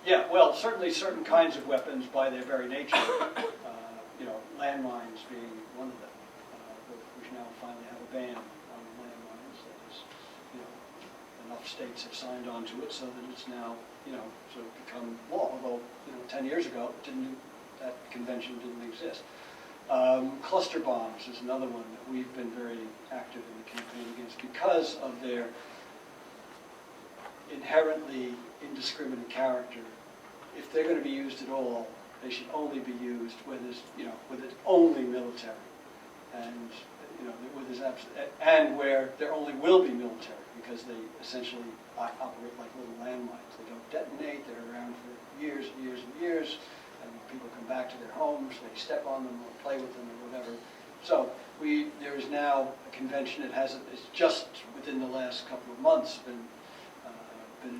Yeah, well, certainly certain kinds of weapons by their very nature, landmines being one of them. We now finally have a ban on landmines. That is, enough states have signed on to it so that it's now, sort of become law. Although, 10 years ago, that convention didn't exist. Cluster bombs is another one that we've been very active in the campaign against because of their inherently indiscriminate character. If they're going to be used at all, they should only be used when it's only military, and and where there only will be military, because they essentially operate like little landmines. They don't detonate. They're around for years and years and years, and people come back to their homes. They step on them or play with them or whatever. So there is now a convention. It's just within the last couple of months been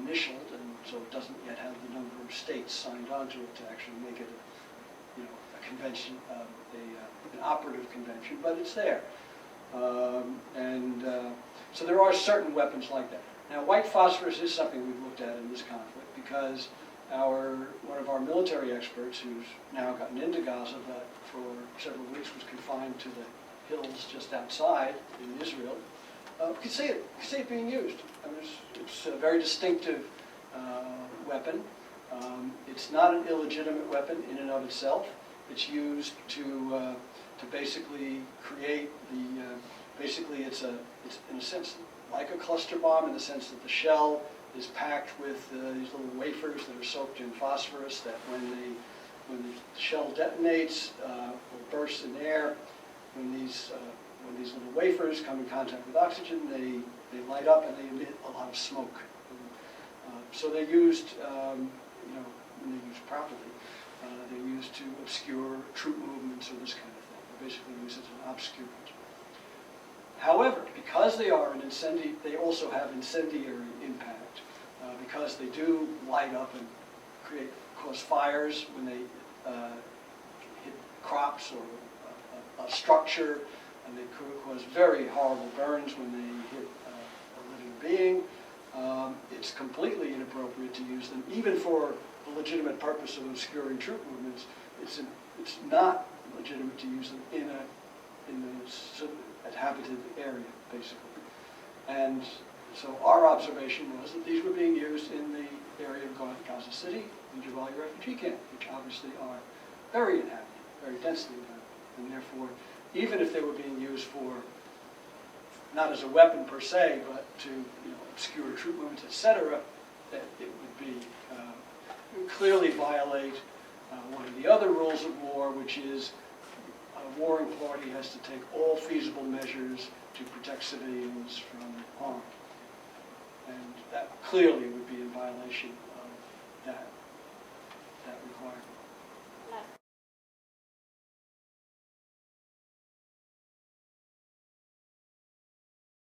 initialed, and so it doesn't yet have the number of states signed onto it to actually make it a convention, an operative convention, but it's there. So there are certain weapons like that. Now, white phosphorus is something we've looked at in this conflict because one of our military experts, who's now gotten into Gaza, but for several weeks was confined to the hills just outside in Israel, could see it being used. I mean, it's a very distinctive weapon. It's not an illegitimate weapon in and of itself. It's used to basically create basically it's in a sense like a cluster bomb, in the sense that the shell is packed with these little wafers that are soaked in phosphorus that when the shell detonates, will burst in air. When these little wafers come in contact with oxygen, they light up and they emit a lot of smoke. So they're used, when they're used properly, they're used to obscure troop movements or this kind of thing. They're basically used as an obscurant. However, because they are they also have incendiary impact, because they do light up and cause fires when they hit crops or a structure, and they cause very horrible burns when they hit a living being. It's completely inappropriate to use them, even for the legitimate purpose of obscuring troop movements. It's not legitimate to use them in the inhabited area, basically. And so our observation was that these were being used in the area of Gaza City, the Jabalia refugee camp, which obviously are very inhabited, very densely inhabited, and therefore, even if they were being used for, not as a weapon per se, but to obscure troop movements, etc., that it would be clearly violate one of the other rules of war, which is a warring party has to take all feasible measures to protect civilians from harm. And that clearly would be in violation of that requirement.